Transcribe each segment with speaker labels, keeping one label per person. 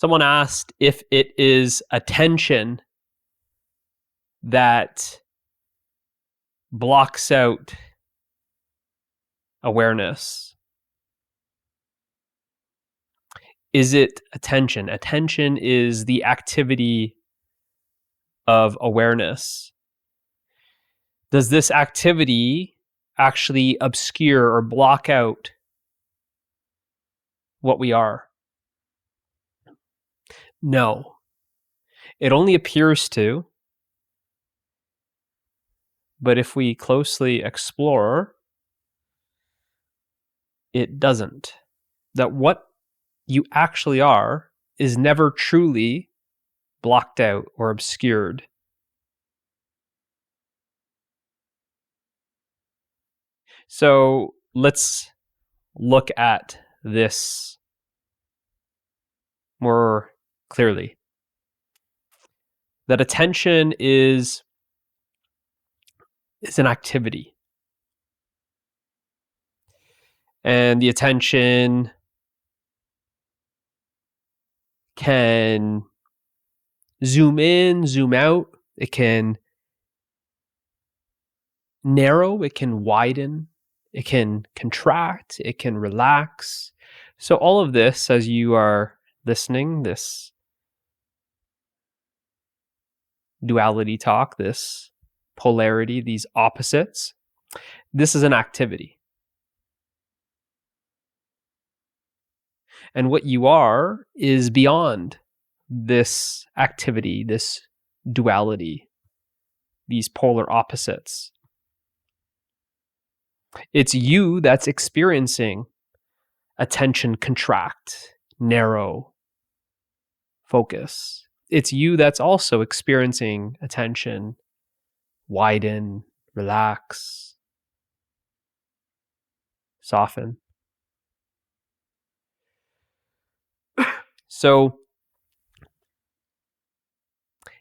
Speaker 1: Someone asked if it is attention that blocks out awareness. Is it attention? Attention is the activity of awareness. Does this activity actually obscure or block out what we are? No. It only appears to, but if we closely explore, it doesn't. That what you actually are is never truly blocked out or obscured. So let's look at this more clearly. That attention is an activity. And the attention can zoom in, zoom out. It can narrow, it can widen, it can contract, it can relax. So all of this, as you are listening, this duality talk, this polarity, these opposites, this is an activity. And what you are is beyond this activity, this duality, these polar opposites. It's you that's experiencing attention contract, narrow, focus. It's you that's also experiencing attention widen, relax, soften. So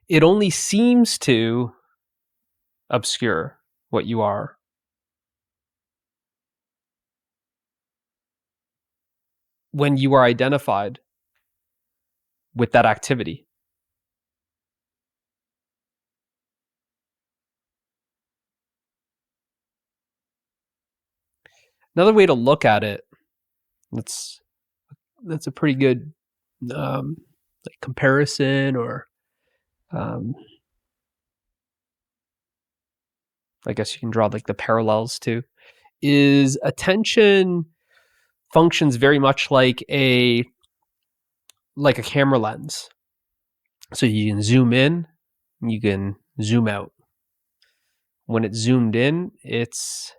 Speaker 1: it only seems to obscure what you are. When you are identified with that activity. Another way to look at it, that's a pretty good like comparison, or I guess you can draw like the parallels to, is attention functions very much like a camera lens. So you can zoom in, you can zoom out. When it's zoomed in, it's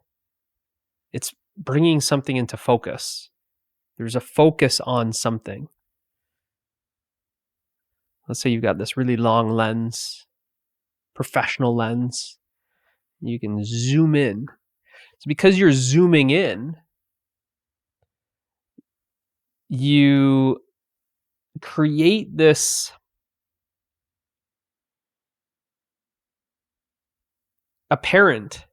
Speaker 1: bringing something into focus. There's a focus on something. Let's say you've got this really long lens, professional lens. You can zoom in. So because you're zooming in, you create this apparent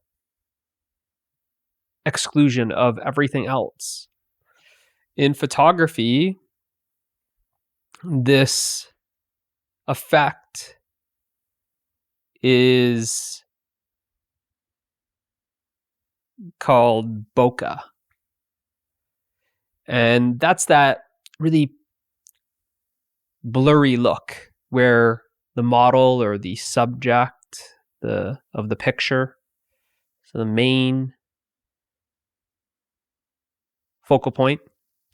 Speaker 1: exclusion of everything else. In photography, this effect is called bokeh. And that's that really blurry look where the model or the subject of the picture, so the main focal point,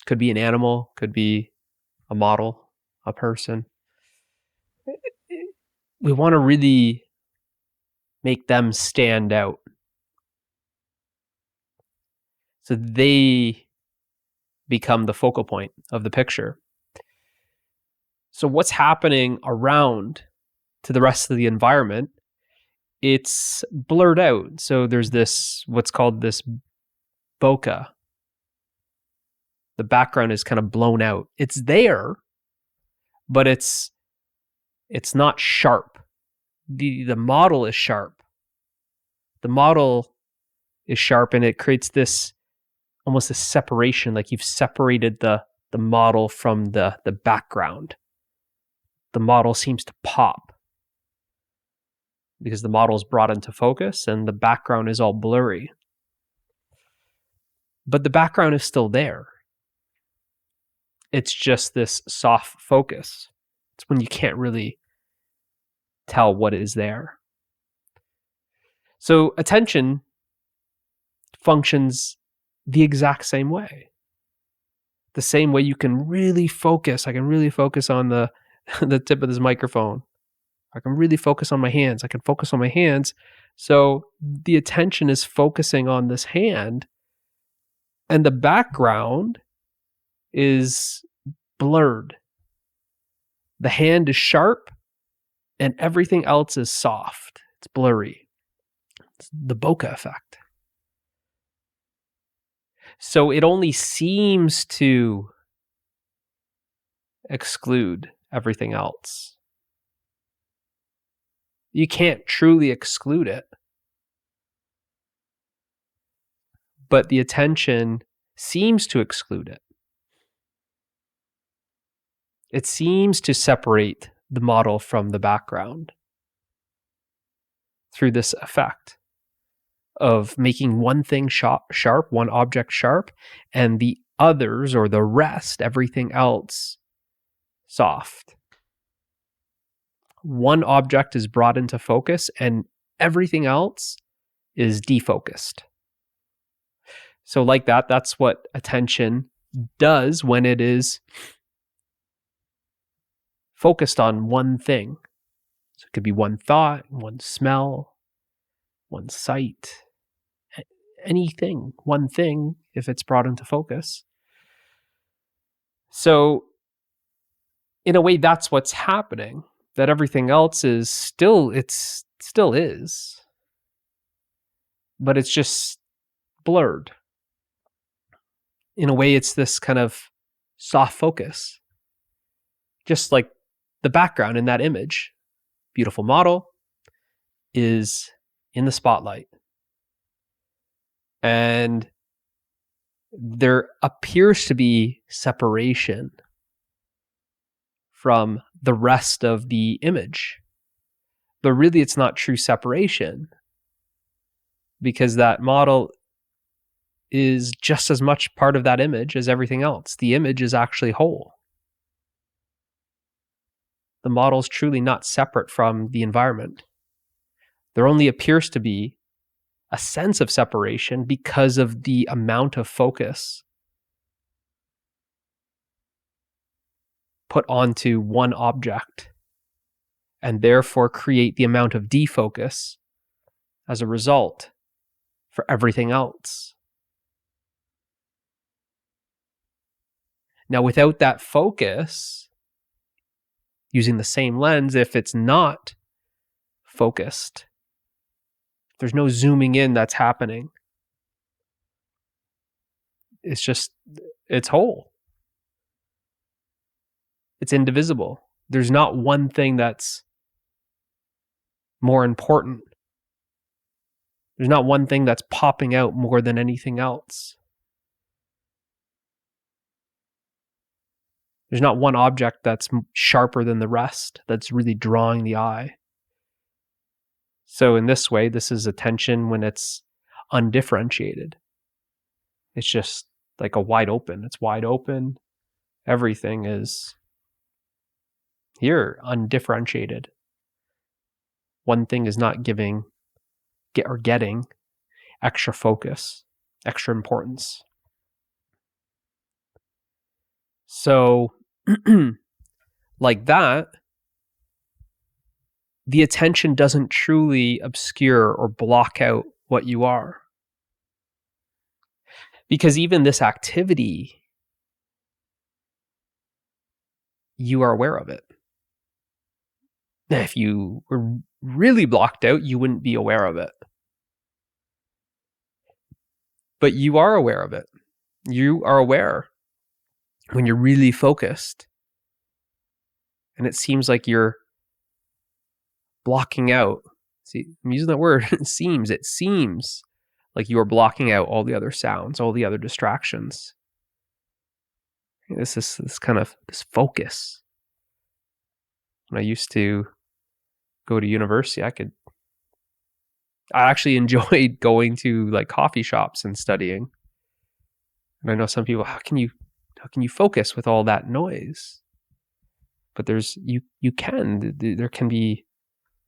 Speaker 1: could be an animal, could be a model, a person. We want to really make them stand out. So they become the focal point of the picture. So what's happening around to the rest of the environment, it's blurred out. So there's this, what's called this bokeh. The background is kind of blown out. It's there, but it's not sharp. The model is sharp. The model is sharp, and it creates this almost a separation, like you've separated the model from the background. the model seems to pop because the model is brought into focus and the background is all blurry. But the background is still there. It's just this soft focus. It's when you can't really tell what is there. So attention functions the exact same way. The same way you can really focus. I can really focus on the tip of this microphone. I can really focus on my hands. I can focus on my hands. So the attention is focusing on this hand, and the background is blurred. The hand is sharp and everything else is soft. It's blurry. It's the bokeh effect. So it only seems to exclude everything else. You can't truly exclude it. But the attention seems to exclude it. It seems to separate the model from the background through this effect of making one thing sharp, one object sharp, and the others or the rest, everything else, soft. One object is brought into focus and everything else is defocused. So like that, that's what attention does when it is focused on one thing. So it could be one thought, one smell, one sight, anything, one thing, if it's brought into focus. So in a way, that's what's happening, that everything else is still, it's still is, but it's just blurred. In a way, it's this kind of soft focus, just like the background in that image. Beautiful model is in the spotlight. And there appears to be separation from the rest of the image. But really, it's not true separation because that model is just as much part of that image as everything else. The image is actually whole. The model is truly not separate from the environment. There only appears to be a sense of separation because of the amount of focus put onto one object and therefore create the amount of defocus as a result for everything else. Now, without that focus, using the same lens, if it's not focused, there's no zooming in that's happening. It's just, it's whole. It's indivisible. There's not one thing that's more important. There's not one thing that's popping out more than anything else. There's not one object that's sharper than the rest, that's really drawing the eye. So in this way, this is attention when it's undifferentiated. It's just like a wide open. It's wide open. Everything is here, undifferentiated. One thing is not getting extra focus, extra importance. So, like that, the attention doesn't truly obscure or block out what you are. Because even this activity, you are aware of it. Now, if you were really blocked out, you wouldn't be aware of it. But you are aware of it. You are aware when you're really focused. And it seems like you're blocking out. See, I'm using that word. It seems like you are blocking out all the other sounds, all the other distractions. This kind of this focus. When I used to go to university, I actually enjoyed going to like coffee shops and studying. And I know some people, how can you focus with all that noise? But there can be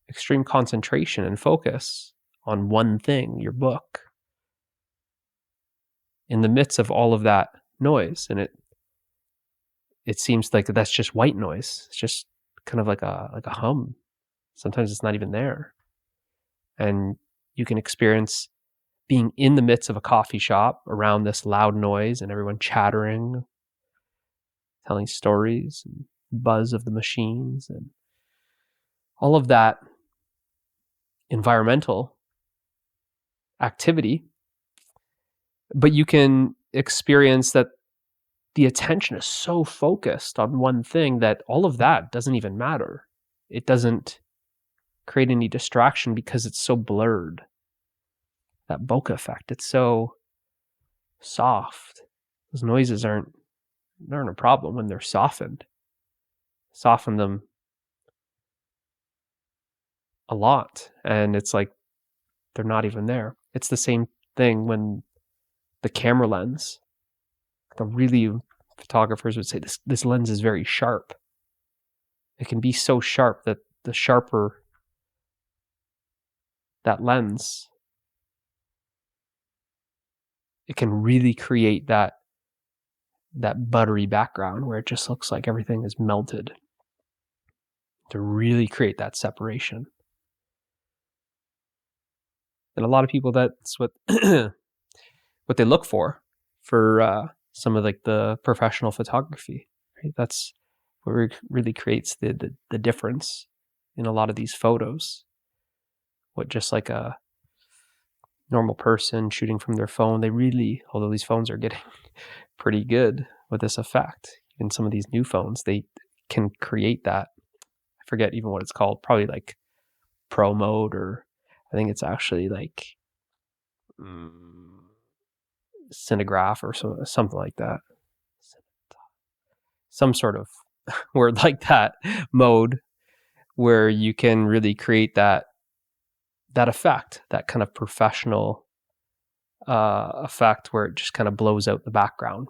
Speaker 1: extreme concentration and focus on one thing, your book, in the midst of all of that noise. And it seems like that's just white noise. It's just kind of like a hum. Sometimes it's not even there. And you can experience being in the midst of a coffee shop around this loud noise and everyone chattering, telling stories, and buzz of the machines, and all of that environmental activity. But you can experience that the attention is so focused on one thing that all of that doesn't even matter. It doesn't create any distraction because it's so blurred. That bokeh effect, it's so soft. Those noises aren't a problem when they're softened. Soften them a lot, and it's like they're not even there. It's the same thing when the camera lens, the really photographers would say this lens is very sharp. It can be so sharp that the sharper that lens, it can really create that buttery background where it just looks like everything is melted, to really create that separation. And a lot of people, that's what what they look for some of like the professional photography, right? That's what really creates the difference in a lot of these photos. What just like a normal person shooting from their phone, they really, although these phones are getting pretty good with this effect, even some of these new phones, they can create that. I forget even what it's called, probably like pro mode, or I think it's actually like cinemagraph or something like that. Some sort of word like that, mode, where you can really create that effect, that kind of professional effect where it just kind of blows out the background.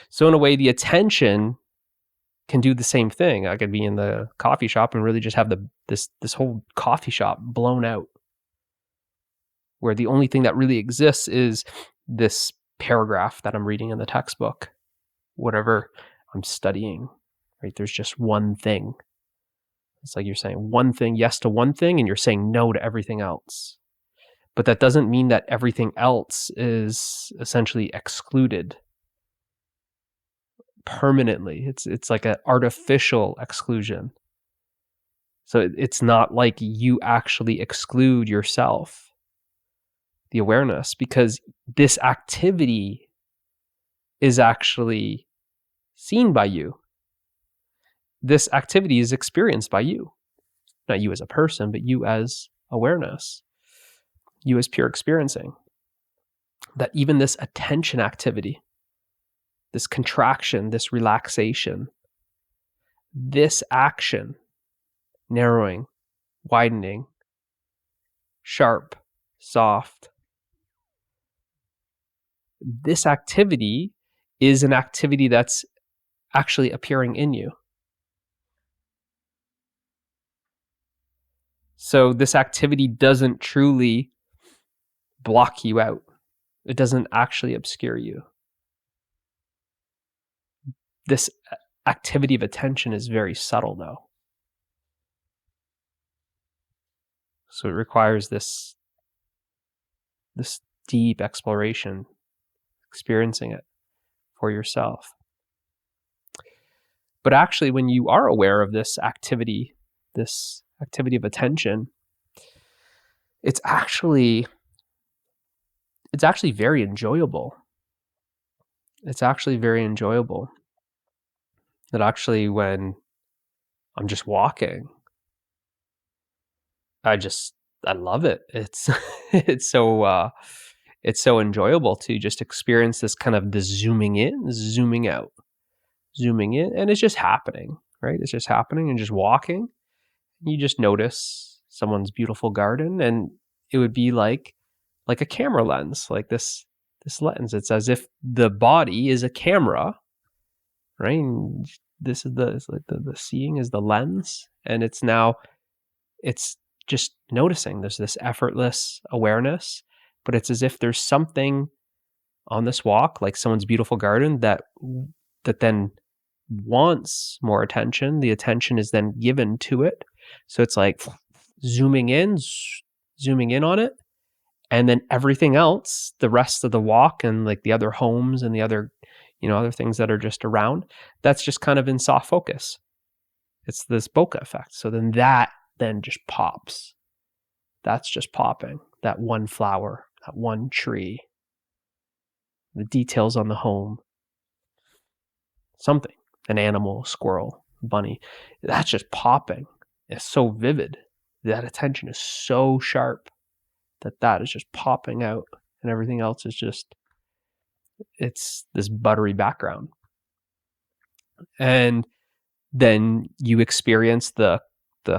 Speaker 1: So in a way, the attention can do the same thing. I could be in the coffee shop and really just have this whole coffee shop blown out, where the only thing that really exists is this paragraph that I'm reading in the textbook, whatever I'm studying, right? There's just one thing. It's like you're saying one thing, yes to one thing, and you're saying no to everything else. But that doesn't mean that everything else is essentially excluded permanently. It's like an artificial exclusion. So it's not like you actually exclude yourself, the awareness, because this activity is actually seen by you. This activity is experienced by you. Not you as a person, but you as awareness. You as pure experiencing. That even this attention activity, this contraction, this relaxation, this action, narrowing, widening, sharp, soft, this activity is an activity that's actually appearing in you. So this activity doesn't truly block you out. It doesn't actually obscure you. This activity of attention is very subtle, though. So it requires this deep exploration, experiencing it for yourself. But actually, when you are aware of this activity of attention, it's actually very enjoyable. It's actually very enjoyable. That actually, when I'm just walking, I love it. It's it's so enjoyable to just experience this kind of the zooming in, zooming out, zooming in, and it's just happening, right? It's just happening and just walking. You just notice someone's beautiful garden, and it would be like a camera lens, like this lens. It's as if the body is a camera, right? And this is the seeing is the lens, and it's just noticing. There's this effortless awareness, but it's as if there's something on this walk, like someone's beautiful garden, that then wants more attention. The attention is then given to it. So it's like zooming in on it. And then everything else, the rest of the walk and like the other homes and the other, other things that are just around, that's just kind of in soft focus. It's this bokeh effect. So then that just pops. That's just popping. That one flower, that one tree, the details on the home, something, an animal, squirrel, bunny, that's just popping. It's so vivid. That attention is so sharp that is just popping out, and everything else is just, it's this buttery background. And then you experience the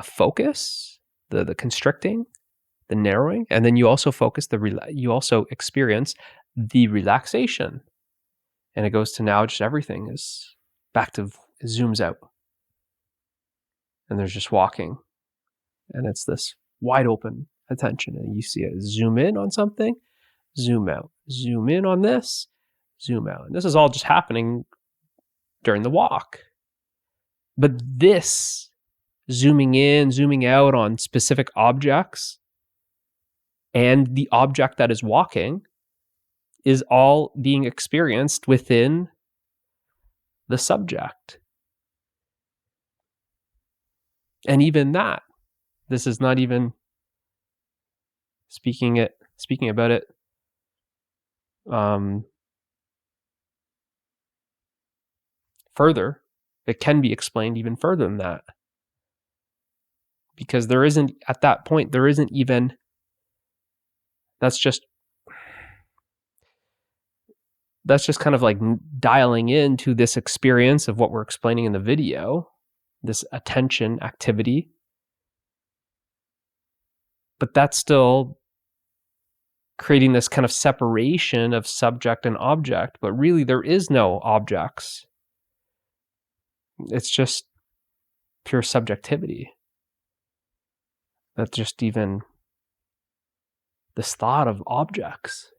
Speaker 1: focus, the constricting, the narrowing, and then you also you also experience the relaxation. And it goes to now just everything is back to, it zooms out. And there's just walking. And it's this wide open attention. And you see it zoom in on something, zoom out, zoom in on this, zoom out. And this is all just happening during the walk. But this zooming in, zooming out on specific objects and the object that is walking is all being experienced within the subject. And even that, this is not even speaking about it further. It can be explained even further than that. Because there isn't, at that point, there isn't even, that's just kind of like dialing into this experience of what we're explaining in the video, this attention activity. But that's still creating this kind of separation of subject and object. But really, there is no objects. It's just pure subjectivity. That's just even this thought of objects.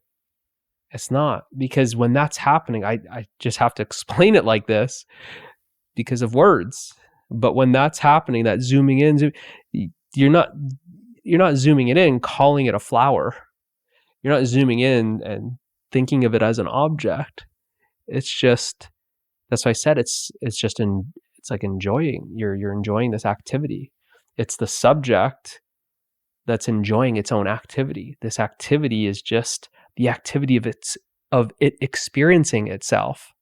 Speaker 1: It's not, because when that's happening, I just have to explain it like this because of words. But when that's happening, that zooming in, you're not zooming it in, calling it a flower. You're not zooming in and thinking of it as an object. It's just, that's why I said it's like enjoying. You're enjoying this activity. It's the subject that's enjoying its own activity. This activity is just the activity of it experiencing itself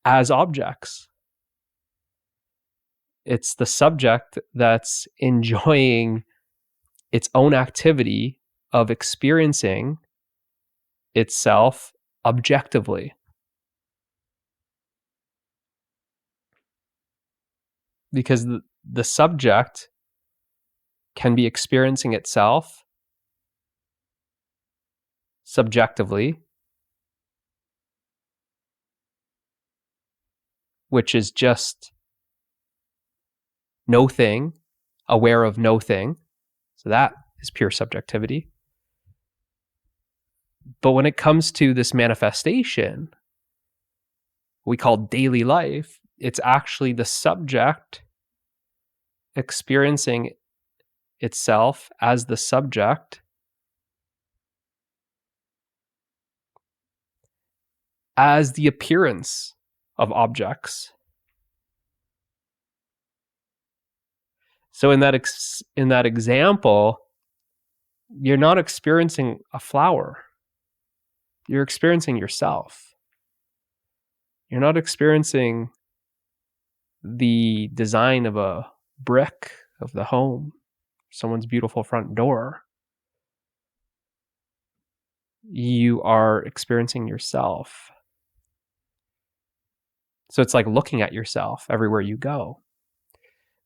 Speaker 1: as objects. It's the subject that's enjoying its own activity of experiencing itself objectively. Because the subject can be experiencing itself subjectively, which is just no thing, aware of no thing. So that is pure subjectivity. But when it comes to this manifestation, we call daily life, it's actually the subject experiencing itself as the subject as the appearance of objects. So in that example, you're not experiencing a flower. You're experiencing yourself. You're not experiencing the design of a brick of the home, someone's beautiful front door. You are experiencing yourself. So it's like looking at yourself everywhere you go.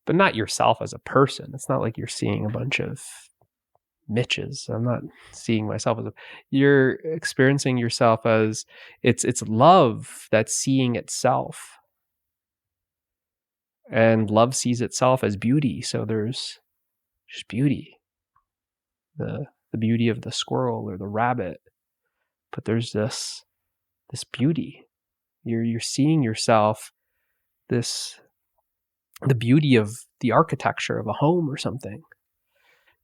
Speaker 1: but not yourself as a person. It's not like you're seeing a bunch of Mitches. I'm not seeing myself as you're experiencing yourself as it's love that's seeing itself. And love sees itself as beauty. So there's just beauty. The beauty of the squirrel or the rabbit. But there's this beauty. You're seeing yourself the beauty of the architecture of a home or something.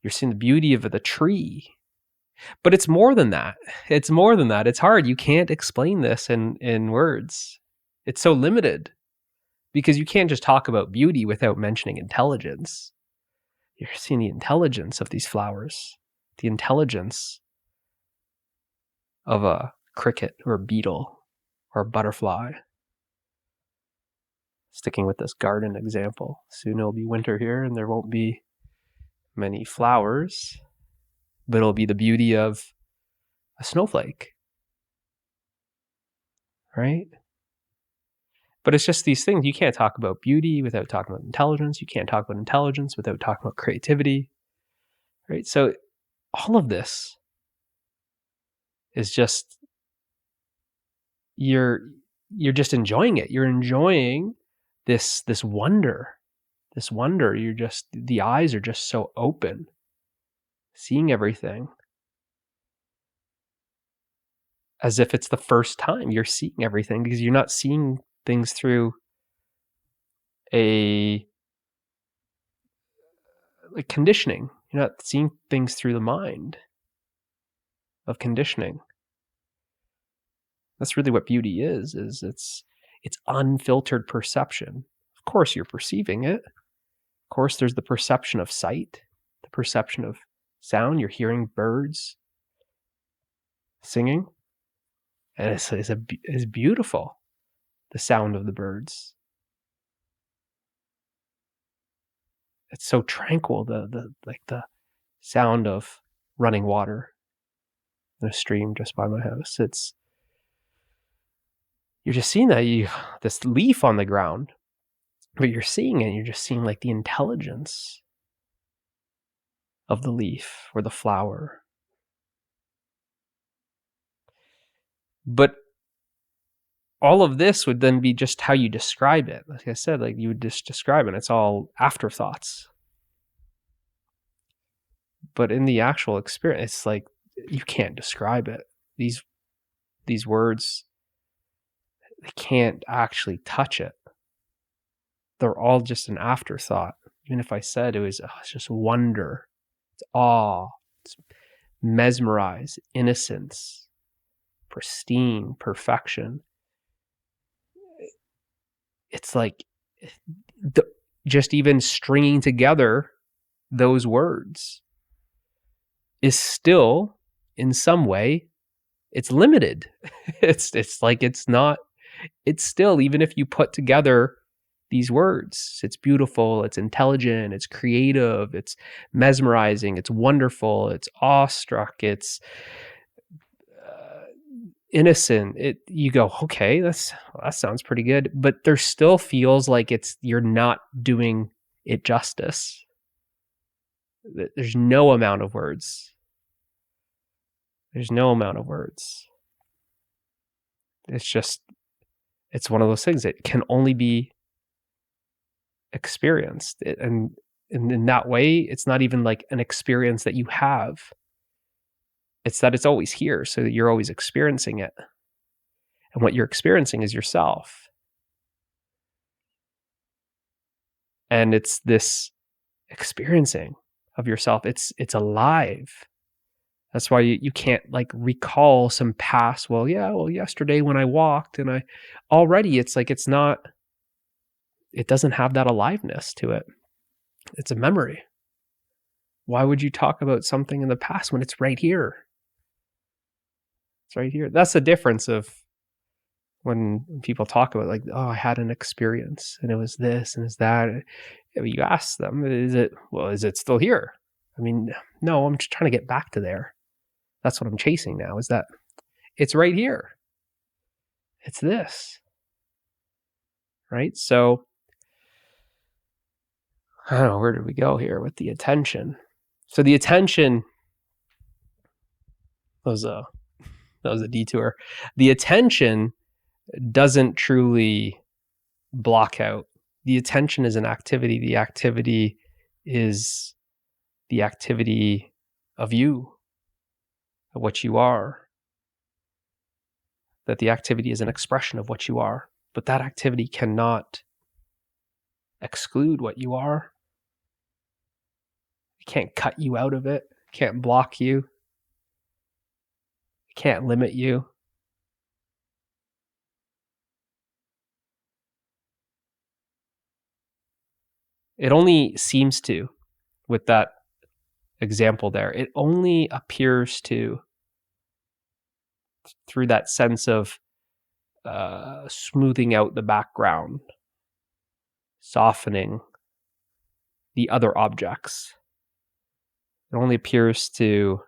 Speaker 1: You're seeing the beauty of the tree. But it's more than that. It's more than that. It's hard. You can't explain this in words. It's so limited because you can't just talk about beauty without mentioning intelligence. You're seeing the intelligence of these flowers, the intelligence of a cricket or a beetle or a butterfly. Sticking with this garden example, soon it'll be winter here and there won't be many flowers, but it'll be the beauty of a snowflake, right? But it's just these things. You can't talk about beauty without talking about intelligence. You can't talk about intelligence without talking about creativity, right? So all of this is just, you're just enjoying it. You're enjoying this wonder. This wonder. You're just, the eyes are just so open, seeing everything as if it's the first time you're seeing everything, because you're not seeing things through a like conditioning. You're not seeing things through the mind of conditioning. That's really what beauty is it's unfiltered perception. Of course you're perceiving it. Of course there's the perception of sight, the perception of sound. You're hearing birds singing, and it's beautiful, the sound of the birds. It's so tranquil, the sound of running water in a stream just by my house. You're just seeing that, this leaf on the ground, but you're seeing it, you're just seeing like the intelligence of the leaf or the flower. But all of this would then be just how you describe it. Like I said, like you would just describe it. It's all afterthoughts. But in the actual experience, it's like you can't describe it. These words, they can't actually touch it. They're all just an afterthought. Even if I said it's just wonder, it's awe, it's mesmerize, innocence, pristine, perfection. It's like just even stringing together those words is still, in some way, it's limited. It's like it's not. It's still, even if you put together these words, it's beautiful, it's intelligent, it's creative, it's mesmerizing, it's wonderful, it's awestruck, it's innocent. You go, okay, that sounds pretty good, but there still feels like you're not doing it justice. There's no amount of words. There's no amount of words. It's one of those things that can only be experienced. And in that way, it's not even like an experience that you have. It's that it's always here, so that you're always experiencing it. And what you're experiencing is yourself. And it's this experiencing of yourself. It's alive. That's why you can't like recall some past, yesterday when I walked and it doesn't have that aliveness to it. It's a memory. Why would you talk about something in the past when it's right here? It's right here. That's the difference of when people talk about like, oh, I had an experience and it was this and it's that. You ask them, is it still here? I mean, no, I'm just trying to get back to there. That's what I'm chasing now, is that it's right here. It's this. Right? So I don't know, where did we go here with the attention? So the attention was a detour. The attention doesn't truly block out. The attention is an activity. The activity is the activity of you, of what you are. That the activity is an expression of what you are, but that activity cannot exclude what you are. It can't cut you out of it, can't block you, can't limit you. It only seems to, with that example there, it only appears to, through that sense of smoothing out the background, softening the other objects. It only appears to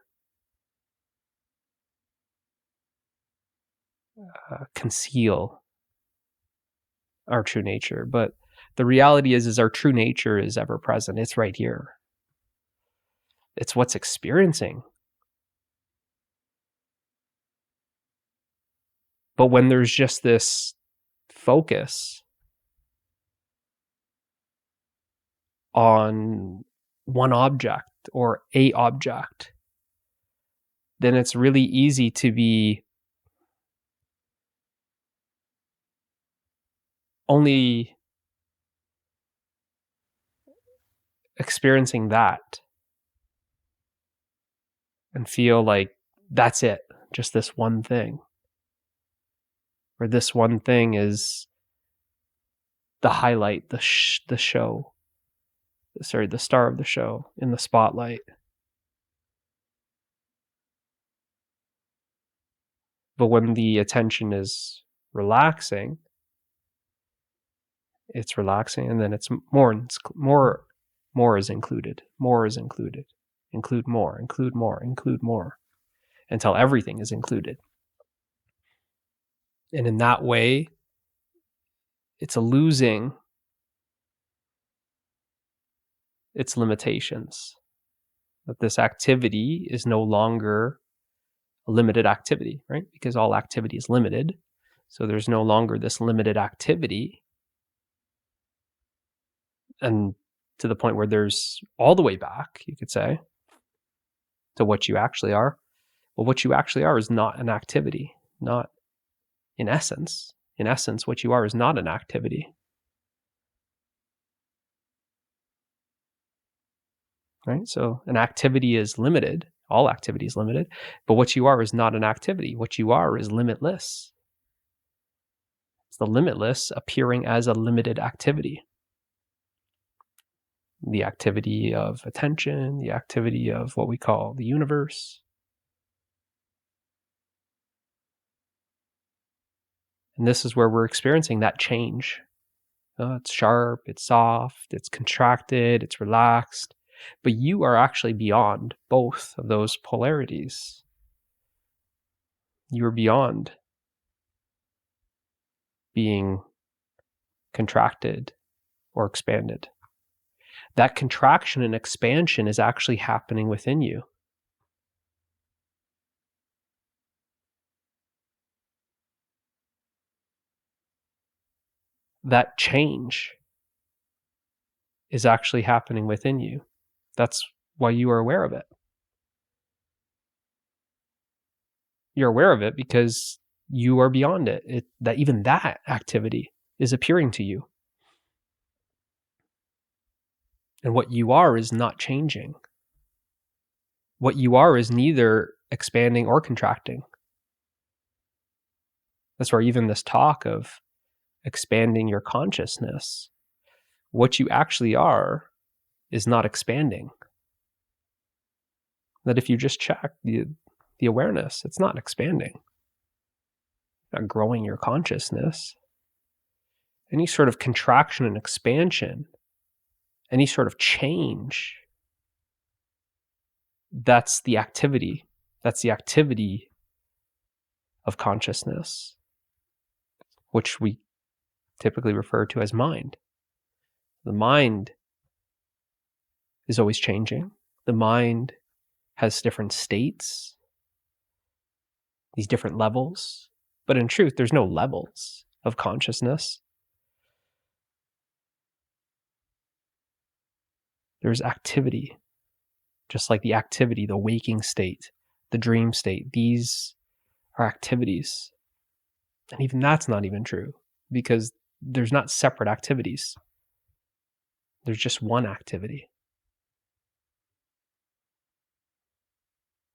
Speaker 1: conceal our true nature. But the reality is our true nature is ever present. It's right here. It's what's experiencing. But when there's just this focus on one object or a object, then it's really easy to be only experiencing that and feel like that's it, just this one thing. Or this one thing is the highlight, the show. Sorry, the star of the show in the spotlight. But when the attention is relaxing, it's relaxing, and then it's more is included. More is included. Include more, include more, include more, until everything is included. And in that way, it's losing its limitations. That this activity is no longer a limited activity, right? Because all activity is limited. So there's no longer this limited activity. And to the point where there's all the way back, you could say, to what you actually are. Well, what you actually are is not an activity, not in essence. In essence, what you are is not an activity. Right? So an activity is limited. All activity is limited. But what you are is not an activity. What you are is limitless. It's the limitless appearing as a limited activity. The activity of attention, the activity of what we call the universe. And this is where we're experiencing that change. It's sharp, it's soft, it's contracted, it's relaxed. But you are actually beyond both of those polarities. You are beyond being contracted or expanded. That contraction and expansion is actually happening within you. That change is actually happening within you. That's why you are aware of it. You're aware of it because you are beyond it. That even that activity is appearing to you. And what you are is not changing. What you are is neither expanding or contracting. That's where even this talk of expanding your consciousness, what you actually are is not expanding. That if you just check the awareness, it's not expanding, not growing your consciousness. Any sort of contraction and expansion, any sort of change, that's the activity. That's the activity of consciousness, which we typically refer to as mind. The mind is always changing. The mind has different states, these different levels. But in truth, there's no levels of consciousness. There's activity, just like the activity, the waking state, the dream state. These are activities. And even that's not even true, because there's not separate activities. There's just one activity.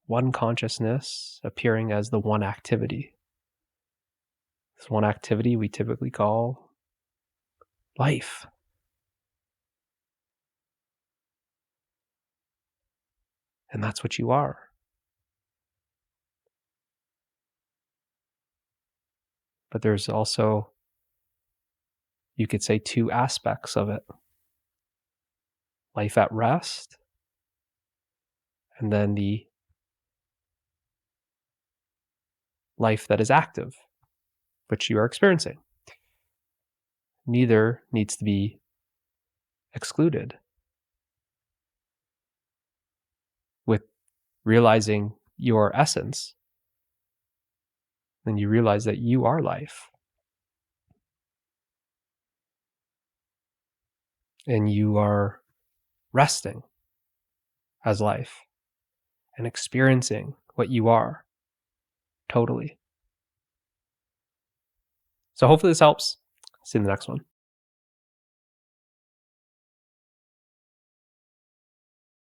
Speaker 1: One consciousness appearing as the one activity. This one activity we typically call life. And that's what you are. But there's also, you could say, two aspects of it. Life at rest, and then the life that is active, which you are experiencing. Neither needs to be excluded. With realizing your essence, then you realize that you are life. And you are resting as life and experiencing what you are totally. So hopefully this helps. See you in the next one.